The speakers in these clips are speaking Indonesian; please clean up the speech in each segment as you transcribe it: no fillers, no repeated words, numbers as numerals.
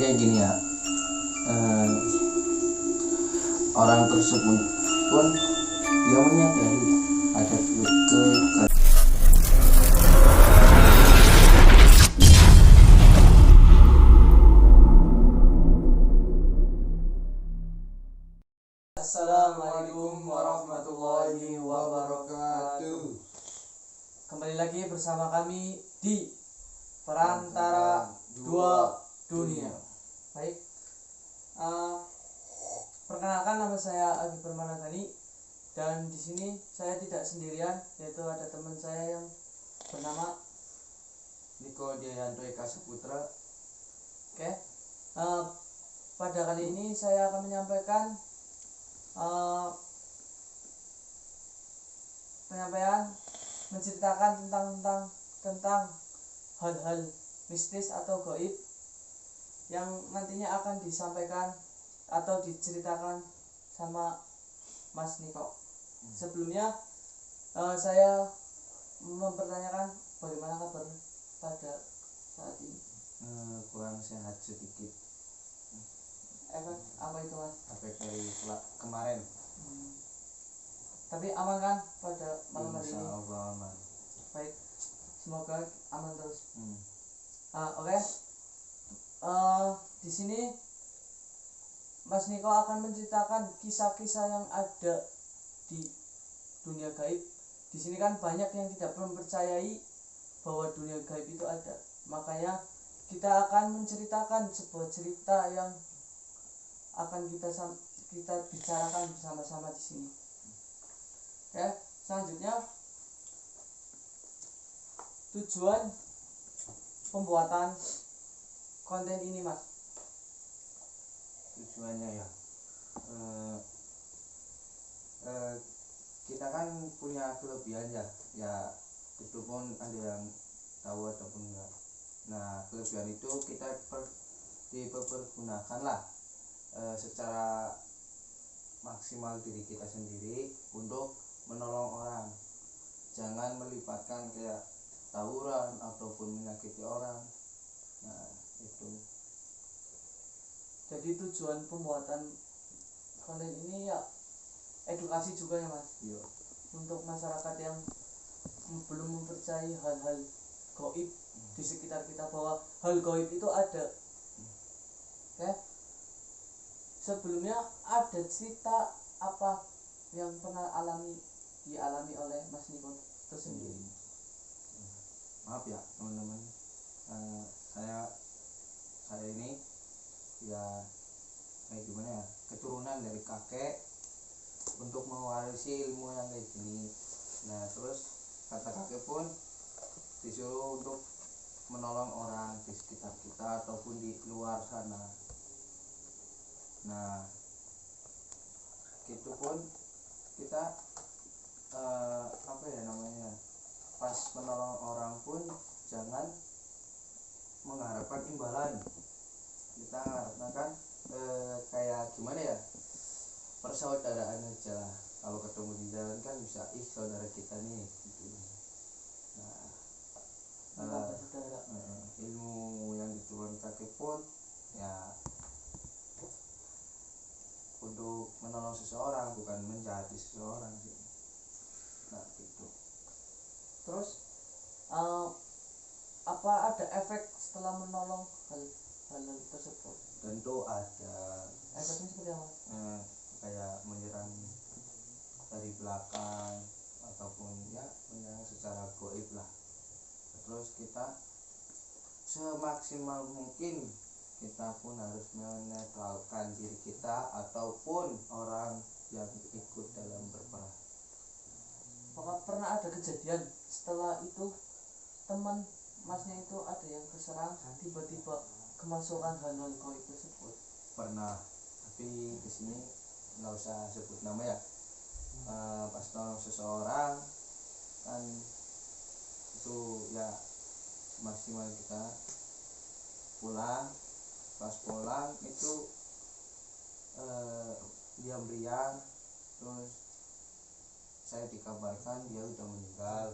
kayak gini ya, eh, orang tersebut pun dia menyadari ada ke Assalamualaikum warahmatullahi wabarakatuh. Kembali lagi bersama kami di Perantara Dua Dunia. Baik, perkenalkan, nama saya Agi Permanagani, dan di sini saya tidak sendirian, yaitu ada teman saya yang bernama Niko Dianto Eka Saputra. Oke. Pada kali ini saya akan menyampaikan penyampaian menceritakan tentang hal-hal mistis atau gaib yang nantinya akan disampaikan atau diceritakan sama Mas Niko. Sebelumnya saya mempertanyakan bagaimana kabar pada saat ini. Kurang sehat sedikit. Efek apa itu, Mas? Efek dari kemarin. Tapi aman kan pada malam hari Insya ini? Allah aman. Baik, semoga aman terus. Oke. Di sini Mas Niko akan menceritakan kisah-kisah yang ada di dunia gaib. Di sini kan banyak yang tidak mempercayai bahwa dunia gaib itu ada. Makanya kita akan menceritakan sebuah cerita yang akan kita bicarakan bersama-sama di sini. Oke, selanjutnya tujuan pembuatan konten ini, Mas. Tujuannya ya, kita kan punya kelebihan ya itu pun ada yang tahu ataupun enggak. Nah, kelebihan itu kita dipergunakan lah secara maksimal diri kita sendiri untuk menolong orang. Jangan melibatkan kayak tawuran ataupun menyakiti orang. Nah, itu. Jadi tujuan pembuatan konten ini ya edukasi juga ya, Mas. Iya. Untuk masyarakat yang belum mempercayai hal-hal gaib di sekitar kita, bahwa hal gaib itu ada. Oke. Sebelumnya ada cerita apa yang pernah dialami oleh Mas Niko tersendiri? Maaf ya teman-teman, saya ini ya kayak gimana ya, keturunan dari kakek untuk mewarisi ilmu yang kayak gini. Nah, terus kata kakek pun disuruh untuk menolong orang di sekitar kita ataupun di luar sana. Nah, itu pun kita apa ya namanya, pas menolong orang pun jangan mengharapkan imbalan. Kita harapkan kayak gimana ya, persaudaraan aja lah. Kalau ketemu di jalan kan bisa, saudara kita nih gitu. Nah, ilmu yang diturunkan kakek pun ya untuk menolong seseorang, bukan menjahati seseorang sih. Nah, gitu. Terus apa ada efek setelah menolong hal tersebut? Tentu ada. Efeknya seperti apa? Kayak menyerang dari belakang ataupun ya menyerang secara gaib lah. Terus kita semaksimal mungkin kita pun harus menetralkan diri kita ataupun orang yang ikut dalam berperang. Apakah pernah ada kejadian setelah itu teman Masnya itu ada yang keserang, tiba-tiba kemasukan hal-hal gaib tersebut? Pernah, tapi di sini nggak usah sebut nama ya. Pas nolong seseorang kan itu ya maksimal kita pulang. Pas pulang itu diam-diam, terus saya dikabarkan dia udah meninggal,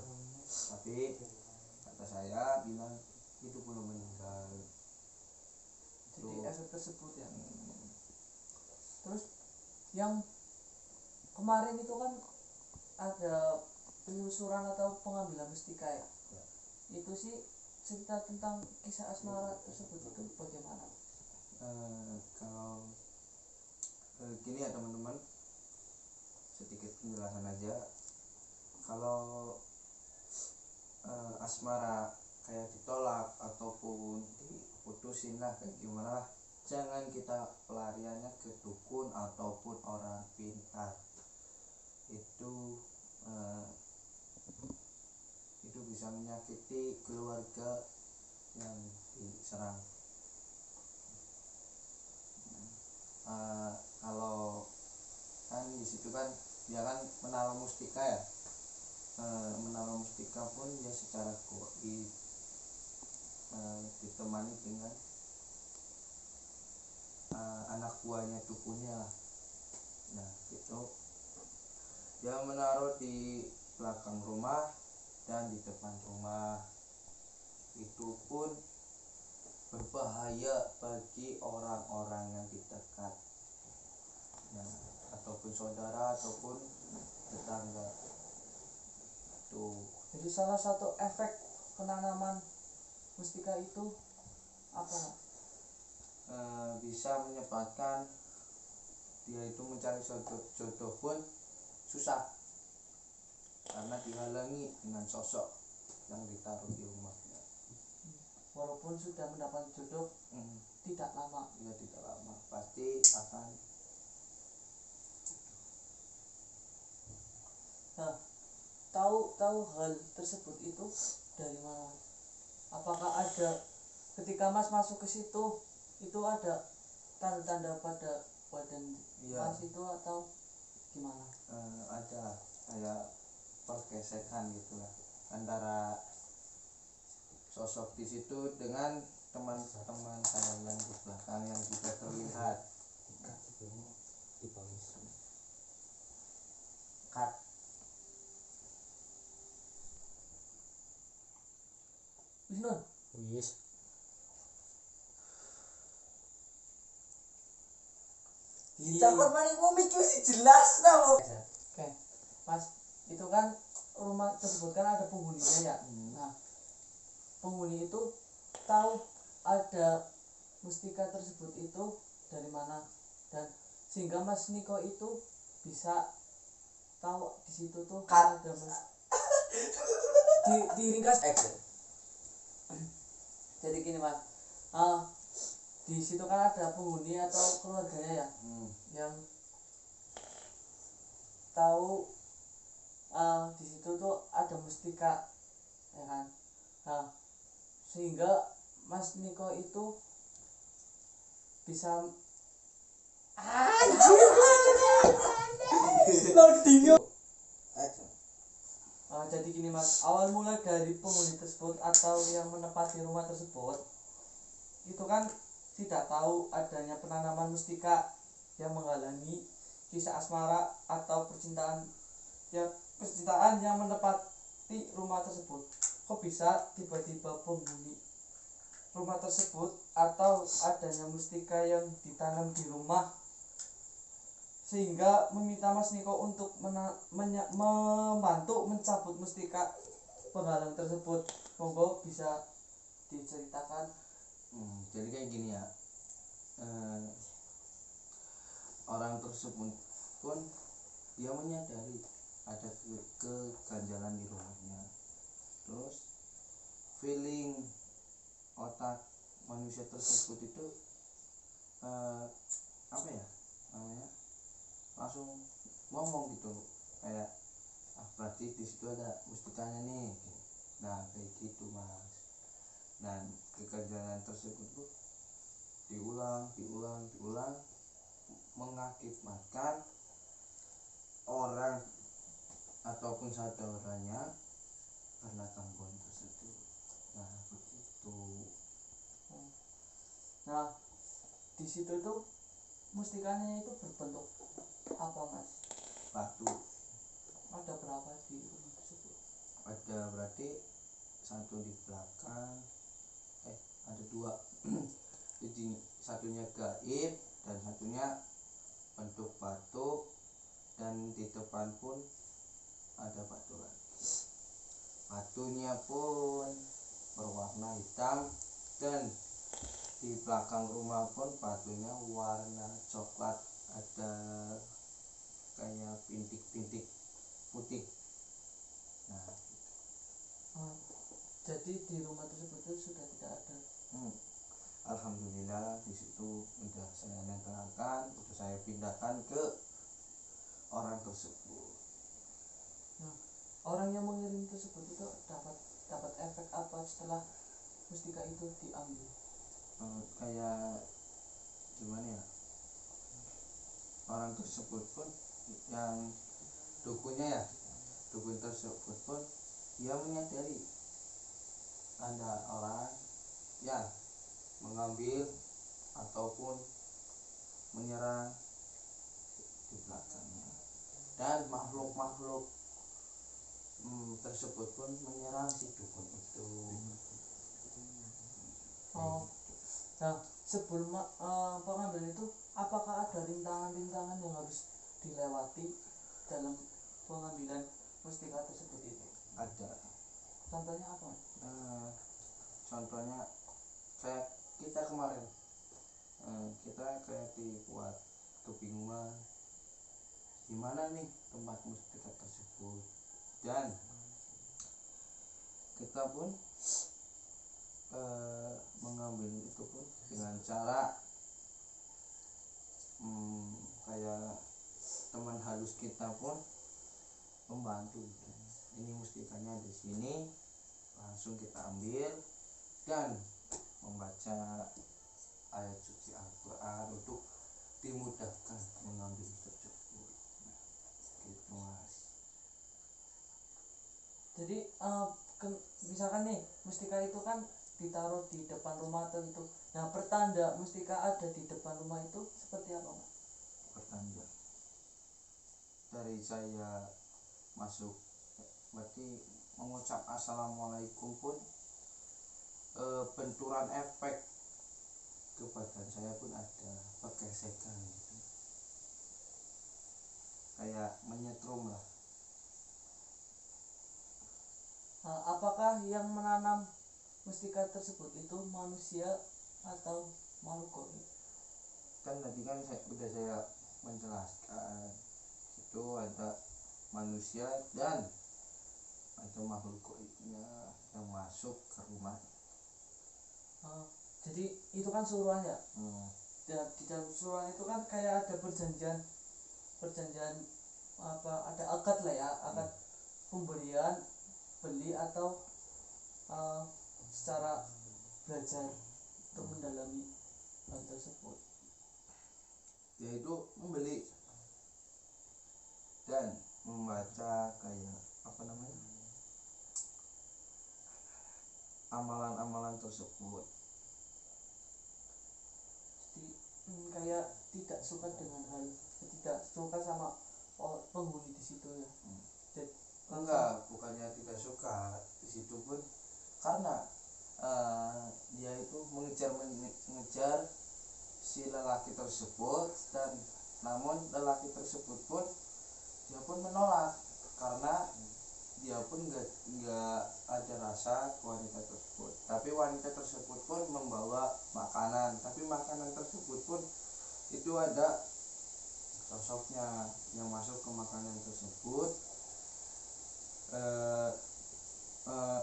tapi kata saya bilang itu belum meninggal. jadi Tuh. efek tersebut ya. Terus yang kemarin itu kan ada penelusuran atau pengambilan mustika ya. Itu sih cerita tentang kisah asmara tersebut itu bagaimana? Kalau gini ya teman-teman, sedikit penjelasan aja. Kalau asmara kayak ditolak ataupun diputusin lah kayak gimana lah, jangan kita pelariannya ke dukun ataupun orang pintar. Itu bisa menyakiti keluarga yang diserang. Kalau kan di situ kan dia kan menaruh mustika ya, menaruh mustika pun ya secara goib, ditemani dengan anak buahnya dukunnya lah. Nah itu dia menaruh di belakang rumah dan di depan rumah. Itu pun berbahaya bagi orang-orang yang dekat, ya, ataupun saudara ataupun tetangga. Tuh. Jadi salah satu efek penanaman mustika itu apa? Bisa menyebabkan dia itu mencari jodoh pun susah karena dihalangi dengan sosok yang ditaruh di rumahnya. Walaupun sudah mendapat jodoh tidak lama. Ya tidak lama pasti akan. Nah, tahu hal tersebut itu dari mana? Apakah ada ketika Mas masuk ke situ itu ada tanda-tanda pada badan Mas itu atau gimana? Ada kayak pergesekan gitu lah antara sosok di situ dengan teman-teman saya yang di belakang yang tidak terlihat. Cut. Wisnu, Wis. Dicapot maning ngombe sih jelas tau. Oke, Mas, itu kan rumah tersebut kan ada penghuninya ya. Nah, penghuni itu tahu ada mustika tersebut itu dari mana, dan sehingga Mas Niko itu bisa tahu di situ tuh ada diringkas Action. jadi gini Mas, di situ kan ada penghuni atau keluarganya ya, yang tahu di situ tuh ada mustika ya kan. Nah, sehingga Mas Niko itu bisa loading. Jadi gini Mas, awal mula dari penghuni tersebut atau yang menempati rumah tersebut itu kan tidak tahu adanya penanaman mustika yang menghalangi kisah asmara atau percintaan yang menempati rumah tersebut. Kok bisa tiba-tiba penghuni rumah tersebut atau adanya mustika yang ditanam di rumah sehingga meminta Mas Niko untuk membantu mencabut mustika penghalang tersebut? Monggo bisa diceritakan. Jadi kayak gini ya, orang tersebut pun dia menyadari ada keganjalan di rumahnya. Terus feeling otak manusia tersebut itu apa ya namanya, langsung ngomong gitu kayak berarti di situ ada mustikanya nih. Nah kayak gitu Mas. Dan keganjalan tersebut tuh diulang mengakibatkan orang ataupun saudaranya karena gangguan tersebut. Nah begitu. Nah, di situ itu mustikanya itu berbentuk apa Mas? Batu. Ada berapa di rumah tersebut? Ada berarti satu di belakang, ada dua. Jadi satunya gaib dan satunya bentuk batu, dan di depan pun ada batu lagi. Batunya pun berwarna hitam, dan di belakang rumah pun batunya warna coklat, ada kayak bintik-bintik putih. Nah, Oh, jadi di rumah tersebut itu sudah tidak ada. alhamdulillah di situ udah saya netral, udah saya pindahkan ke orang tersebut. Nah, orang yang mengirim tersebut itu dapat efek apa setelah mustika itu diambil? Kayak gimana ya, orang tersebut pun yang dukunnya ya, dukun tersebut pun dia menyadari ada orang yang mengambil ataupun menyerang di belakangnya, dan makhluk-makhluk tersebut pun menyerang si dukun itu. Oh, nah sebelum pengambilan itu apakah ada rintangan-rintangan yang harus dilewati dalam pengambilan mustika tersebut itu? Ada. Contohnya apa? Contohnya kayak kita kemarin, kita kayak dibuat kebingungan di mana nih tempat mustika tersebut, dan kita pun mengambil itu pun dengan cara kayak teman halus kita pun membantu gitu. Ini mustikanya di sini, langsung kita ambil dan membaca ayat suci Al-Quran untuk dimudahkan mengambil tersebut. Nah, gitu mas. Jadi misalkan nih mustika itu kan ditaruh di depan rumah atau itu. Nah, pertanda mustika ada di depan rumah itu seperti apa, Mas? Pertanda dari saya masuk, berarti mengucap assalamualaikum pun benturan efek ke badan saya pun ada pergesekan gitu, kayak menyetrum lah. Nah, apakah yang menanam mustika tersebut itu manusia atau makhluk gaib? Kan tadi kan saya menjelaskan itu ada manusia dan ada makhluk gaibnya yang masuk ke rumah. Jadi itu kan suruhan ya. Dan di dalam suruhan itu kan kayak ada perjanjian apa, ada akad lah ya, akad pemberian, beli atau secara belajar untuk mendalami hal tersebut. Yaitu membeli dan membaca kayak apa namanya, amalan-amalan tersebut. Jadi kayak tidak suka dengan hal, tidak suka sama penghuni di situ ya. Jadi, Enggak, bukannya tidak suka, di situ pun karena dia itu mengejar si lelaki tersebut, dan namun lelaki tersebut pun dia pun menolak karena dia pun nggak ada rasa ke wanita tersebut. Tapi wanita tersebut pun membawa makanan, tapi makanan tersebut pun itu ada sosoknya yang masuk ke makanan tersebut.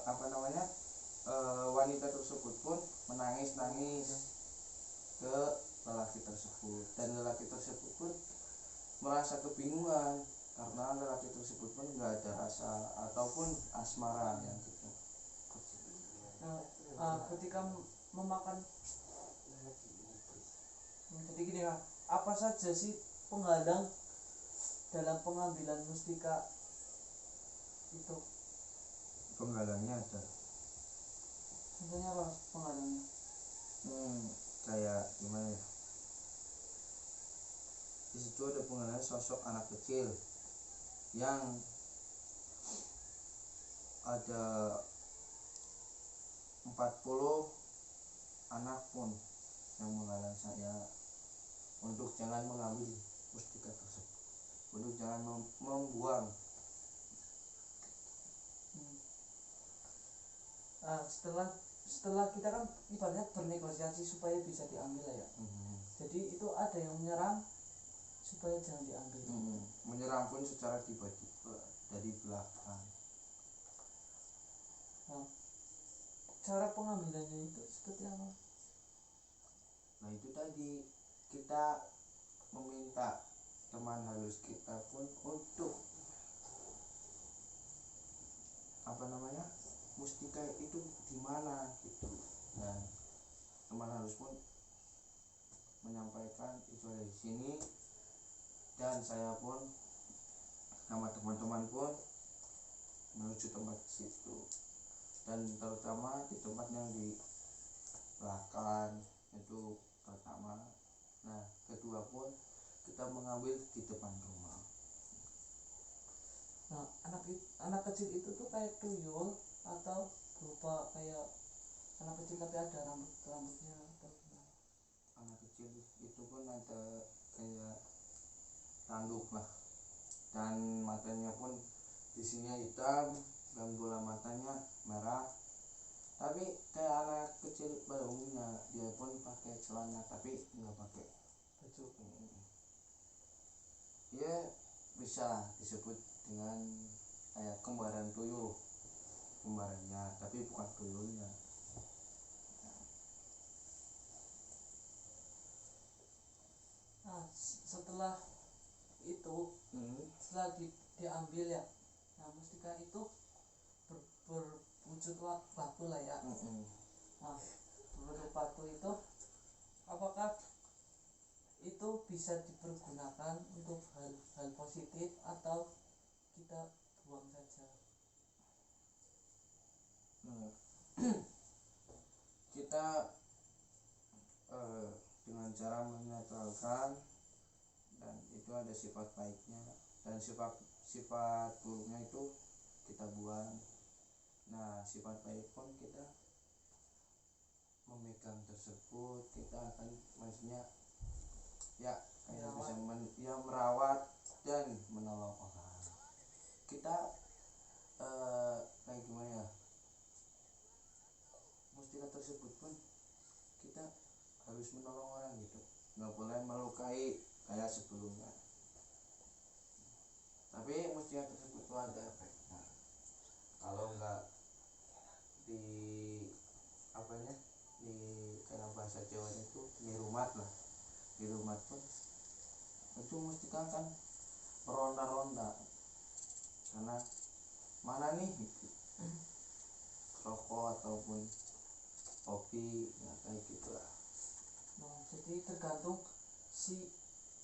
Apa namanya, wanita tersebut pun menangis ke lelaki tersebut, dan lelaki tersebut pun merasa kebingungan karena lelaki tersebut pun nggak ada rasa ataupun asmara yang gitu. ketika memakan, jadi gini ya, apa saja sih penghalang dalam pengambilan mustika itu? Penghalangnya ada. Contohnya apa penghalangnya? Kayak gimana ya, di situ ada penghalang sosok anak kecil yang ada 40 anak pun yang menghalang saya untuk jangan mengambil mustika tersebut, untuk jangan membuang. Setelah kita kan ibaratnya bernegosiasi supaya bisa diambil ya. Jadi itu ada yang menyerang supaya jangan diambil. Menyerang pun secara tiba-tiba dari belakang. Nah, cara pengambilannya itu seperti apa? Nah itu tadi, kita meminta teman halus kita pun untuk mustika itu di mana gitu. Dan teman halus pun menyampaikan itu ada di sini, dan saya pun sama teman-teman pun menuju tempat situ, dan terutama di tempat yang di belakang itu pertama. Nah kedua pun kita mengambil di depan rumah. Nah anak kecil itu tuh kayak tuyul atau berupa kayak anak kecil tapi ada rambutnya atau gimana? Anak kecil itu pun ada kayak tanduk lah, dan matanya pun di sini hitam dan bola matanya merah. Tapi kayak anak kecil pada umumnya, dia pun pakai celana tapi nggak pakai baju. Ya bisa disebut dengan kayak kembaran tuyul, kembarannya tapi bukan tuyulnya. Nah setelah itu setelah diambil ya, nah mustika itu berwujud batu lah ya. Nah berwujud batu itu apakah itu bisa dipergunakan untuk hal positif atau kita buang saja? Kita dengan cara menetralkan, dan itu ada sifat baiknya dan sifat buruknya itu kita buang. Nah sifat baik pun kita memegang tersebut, kita akan maksudnya ya kayak bisa merawat dan menolong orang. Kita kayak gimana ya, mustika tersebut pun kita harus menolong orang gitu, nggak boleh melukai kayak sebelumnya. Tapi mustika tersebut itu ada efeknya. Kalau nggak di di kayak bahasa Jawa itu nirumat lah, nirumat pun itu mustika kan meronda-ronda karena mana nih gitu, rokok ataupun kopi ya kayak gitulah. Nah, jadi tergantung si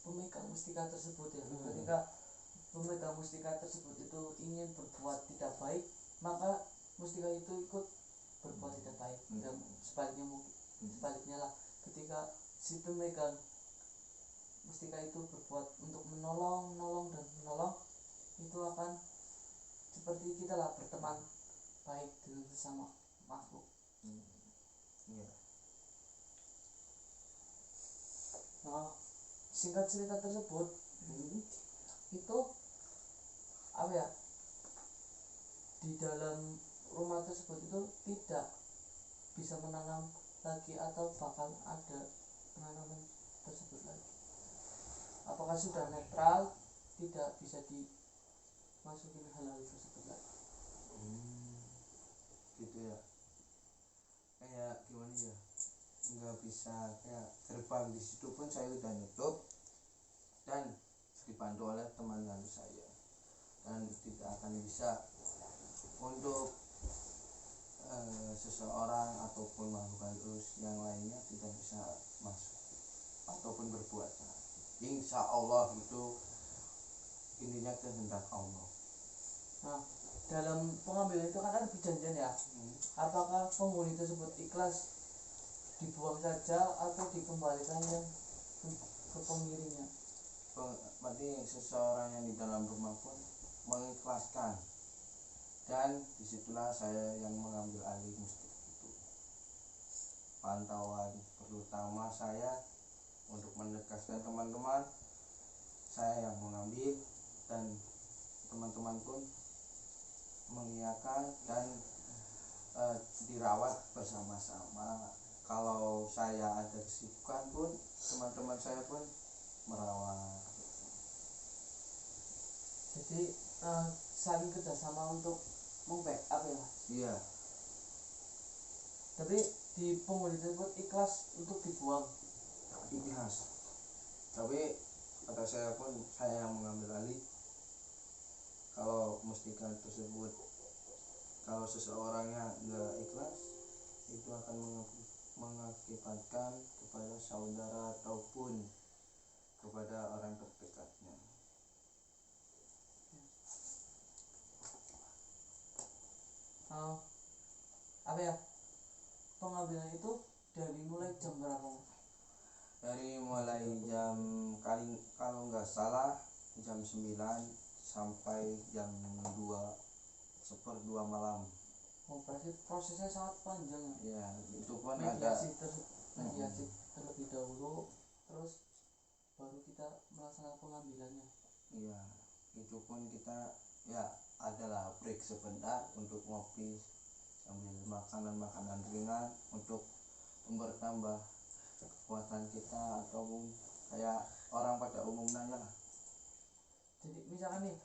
pemegang mustika tersebut ya. Ketika pemegang mustika tersebut itu ingin berbuat tidak baik, maka mustika itu ikut berbuat tidak baik. Dan sebaliknya lah, ketika si pemegang mustika itu berbuat untuk menolong dan menolong, itu akan seperti kita lah, berteman baik dengan sesama makhluk. Iya. Nah, singkat cerita tersebut itu apa ya, di dalam rumah tersebut itu tidak bisa menanam lagi atau bakal ada penanaman tersebut lagi. Apakah sudah netral, tidak bisa dimasukin hal-hal tersebut lagi? Gitu ya, kayak gimana ya, nggak bisa, kayak gerbang di situ pun saya udah nutup dan dibantu oleh teman saya, dan tidak akan bisa untuk seseorang ataupun makhluk halus yang lainnya tidak bisa masuk ataupun berbuat. Insya Allah itu intinya kehendak Allah. Nah, dalam pengambilan itu kan ada perjanjian ya. Apakah penghuni tersebut ikhlas dibuang saja atau dikembalikan yang ke pengirimnya? Berarti seseorang yang di dalam rumah pun mengikhlaskan, dan disitulah saya yang mengambil alih mustika itu. pantauan terutama saya untuk menegaskan teman-teman, saya yang mengambil dan teman-teman pun mengiyakan dan dirawat bersama-sama. Kalau saya ada kesibukan pun teman-teman saya pun merawat. Jadi saling kerjasama untuk membackup ya Mas. Iya, Tapi di penghuni tersebut ikhlas untuk dibuang. ikhlas. Tapi kata saya pun saya yang mengambil alih. Kalau mustika tersebut, kalau seseorangnya nggak ikhlas, itu akan mengakibatkan kepada saudara ataupun kepada orang terdekatnya. Apa ya, pengambilan itu dari mulai jam berapa Mas? Dari mulai jam kalau nggak salah jam 9 sampai jam 2:02 malam. Oh, berarti prosesnya sangat panjang ya. Ya, itu pun ada mediasi terlebih dahulu, terus baru kita melaksanakan pengambilannya. iya, itu pun kita ya adalah break sebentar untuk ngopi sambil makanan ringan untuk bertambah kekuatan kita ataupun kayak orang pada umumnya lah. Jadi misalkan nih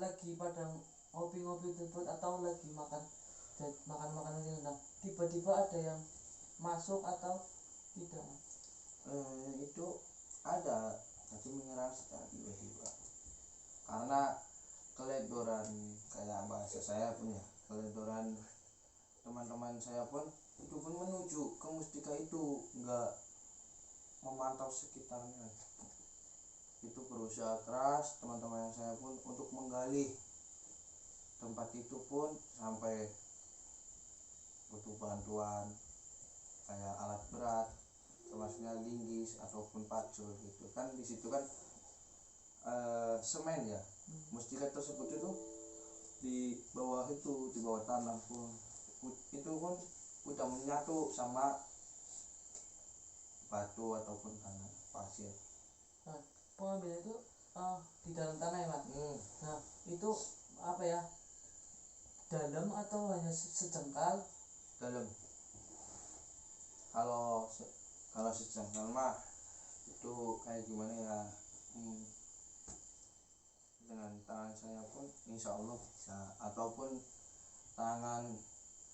lagi pada ngopi-ngopi tersebut atau lagi makan makanan ringan, tiba-tiba ada yang masuk atau tidak Mas? Itu ada, tapi menyerang secara tiba-tiba karena keledoran, kayak bahasa saya pun ya, keledoran teman-teman saya pun itu pun menuju ke mustika itu, nggak memantau sekitarnya. Itu berusaha keras teman-teman saya pun untuk menggali tempat itu pun sampai butuh bantuan kayak alat berat, termasuknya linggis ataupun pacul gitu kan. Di situ kan semen ya, mustika tersebut itu di bawah tanah pun itu pun udah menyatu sama batu ataupun tanah pasir. Nah, pengambilan itu di dalam tanah ya Mas. Nah, itu apa ya, dalam atau hanya sejengkal? Dalam. Kalau sejengkal mah itu kayak gimana ya, dengan tangan saya pun insya Allah bisa, ataupun tangan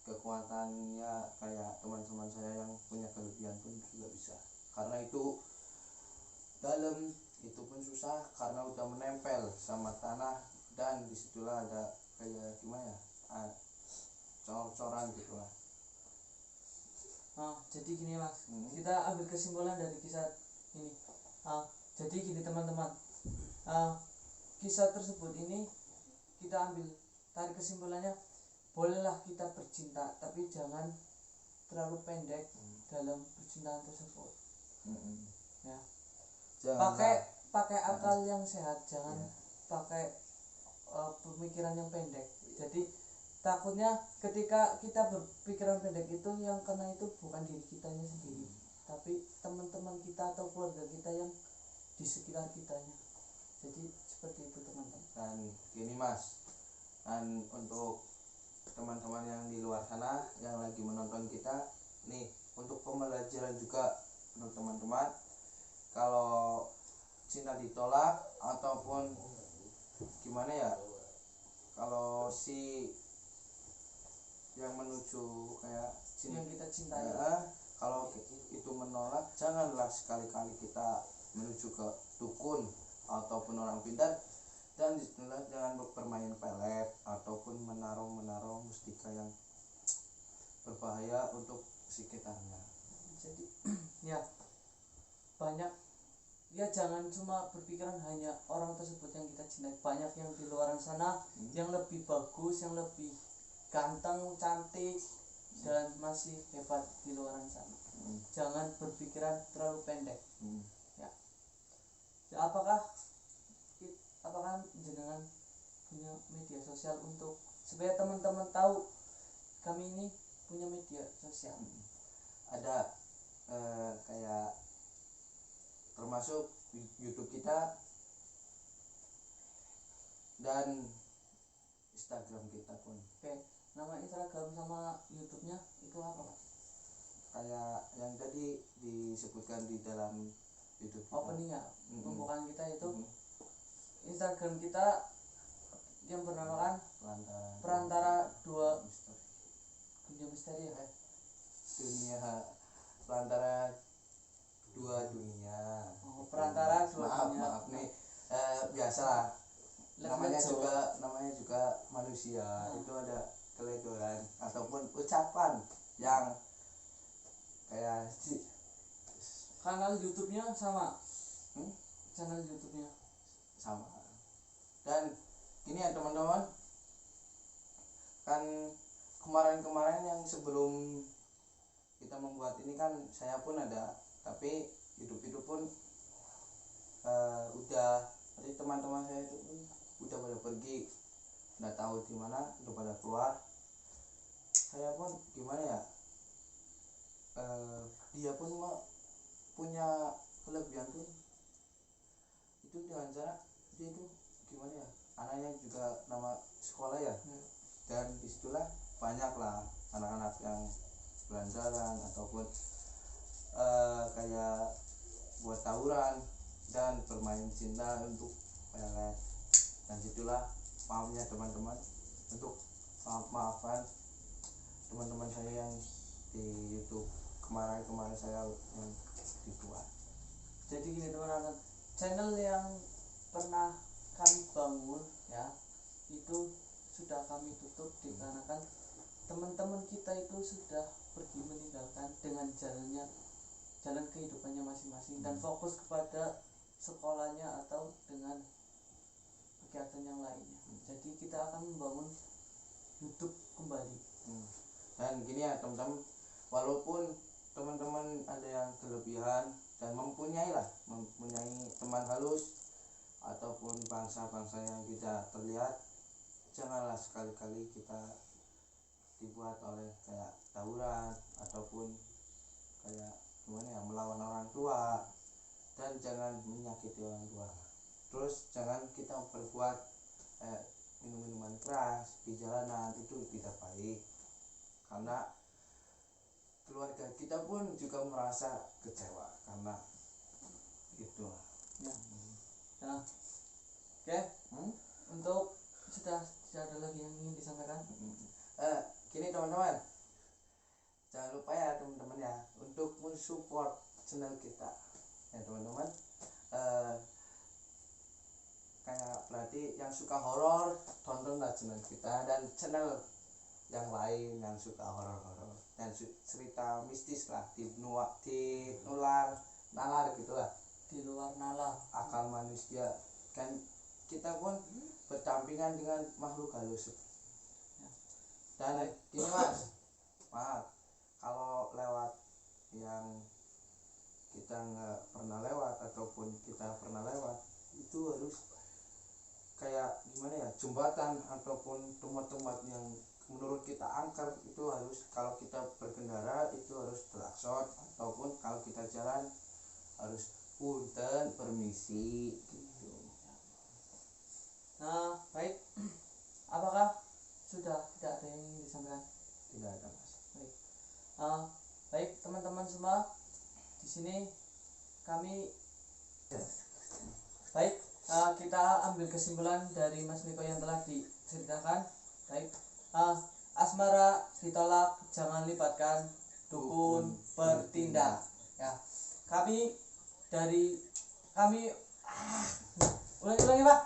kekuatannya kayak teman-teman saya yang punya kelebihan pun juga bisa, karena itu dalam itu pun susah karena udah menempel sama tanah dan disitulah ada kayak gimana ya, cor-coran gitu lah. Jadi gini Mas, kita ambil kesimpulan dari kisah ini. Jadi gini teman-teman, kisah tersebut ini kita ambil tarik kesimpulannya, bolehlah kita bercinta tapi jangan terlalu pendek dalam percintaan tersebut. Ya, pakai akal yang sehat, jangan pakai pemikiran yang pendek. Jadi takutnya ketika kita berpikiran pendek itu yang kena itu bukan diri kitanya sendiri, tapi teman-teman kita atau keluarga kita yang di sekitar kitanya. Jadi seperti itu teman-teman. Dan gini Mas, dan untuk teman-teman yang di luar sana yang lagi menonton kita nih, untuk pembelajaran juga untuk teman-teman, kalau cinta ditolak ataupun gimana ya, kalau si yang menuju kayak Yang kita cintai, kalau itu menolak, janganlah sekali-kali kita menuju ke dukun ataupun orang pintar, dan jangan bermain pelet ataupun menaruh mustika yang berbahaya untuk sekitarnya. Jadi ya banyak ya, jangan cuma berpikiran hanya orang tersebut yang kita cintai, banyak yang di luar sana yang lebih bagus, yang lebih ganteng, cantik dan masih hebat di luar sana. Jangan berpikiran terlalu pendek. Ya, apakah jenengan punya media sosial untuk supaya teman-teman tahu kami ini punya media sosial? ada kayak termasuk YouTube kita dan Instagram kita pun. Oke, nama Instagram sama YouTube-nya itu apa, Pak? Kayak yang tadi disebutkan di dalam YouTube kita. Opening ya, pembukaan kita itu. Mm-mm. Instagram kita yang bernamakan Perantara Dua Dunia Misteri ya. Dunia perantara dua dunia. Oh, Perantara Dua Dunia. Maaf nih, biasalah. Namanya Let's go. juga manusia. Itu ada keledoran ataupun ucapan yang kayak Kanal YouTube-nya sama. Hmm? Channel YouTube-nya. sama. Dan ini ya teman-teman, kan kemarin-kemarin yang sebelum kita membuat ini kan saya pun ada, tapi YouTube pun udah, jadi teman-teman saya itu pun udah pada pergi, nggak tahu di mana, udah pada keluar. Saya pun gimana ya, dia pun punya kelebihan tuh itu dengan cara dia itu gimana ya, anaknya juga nama sekolah ya, dan disitulah banyak lah anak-anak yang belanjaran ataupun kayak buat tawuran dan bermain cinta untuk pelet. Dan situlah maafnya teman-teman, untuk maafan teman-teman saya yang di YouTube kemarin saya yang dibuat. Jadi gini teman-teman, channel yang pernah kami bangun ya itu sudah kami tutup dikarenakan teman-teman kita itu sudah pergi meninggalkan dengan jalan kehidupannya masing-masing dan fokus kepada sekolahnya atau dengan kegiatan yang lainnya. Jadi kita akan membangun YouTube kembali. Dan gini ya teman-teman, walaupun teman-teman ada yang kelebihan dan mempunyai teman halus ataupun bangsa-bangsa yang tidak terlihat, janganlah sekali-kali kita dibuat oleh kayak tawuran ataupun kayak gimana ya, melawan orang tua, dan jangan menyakiti orang tua. Terus jangan kita berbuat minum-minuman keras di jalanan, itu tidak baik, karena keluarga kita pun juga merasa kecewa karena itu ya. Nah, oke. Untuk sudah tidak ada lagi yang ingin disampaikan. Gini teman-teman, jangan lupa ya teman-teman ya untuk mensupport channel kita ya teman-teman. Kayak berarti yang suka horor tontonlah channel kita, dan channel yang lain yang suka horor dan cerita mistis lah, di nalar gitulah, Di luar nalar akal manusia. Kan kita pun berdampingan dengan makhluk halus. Dan gini mas, maaf kalau lewat yang kita nggak pernah lewat ataupun kita pernah lewat, itu harus kayak gimana ya, jembatan ataupun tempat-tempat yang menurut kita angker, itu harus, kalau kita berkendara itu harus klakson, ataupun kalau kita jalan harus punten permisi gitu. Nah, baik. Apakah sudah tidak ada yang ingin disampaikan? Tidak ada mas. Baik. Baik teman-teman semua, di sini kami baik. Kita ambil kesimpulan dari Mas Niko yang telah diceritakan. Baik. Asmara ditolak, jangan libatkan dukun bertindak. Ya. Kami ulangi Pak.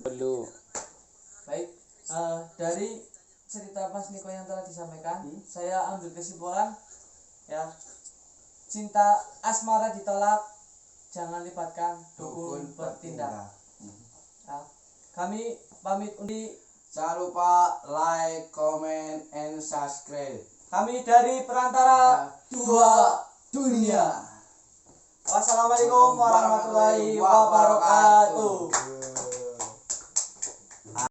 Belum. Baik, dari cerita Mas Niko yang telah disampaikan, saya ambil kesimpulan ya, cinta asmara ditolak, jangan libatkan dukun bertindak. Ya, kami pamit undur. Jangan lupa like, comment, and subscribe. Kami dari Perantara Dua Dunia. Wassalamualaikum warahmatullahi wabarakatuh.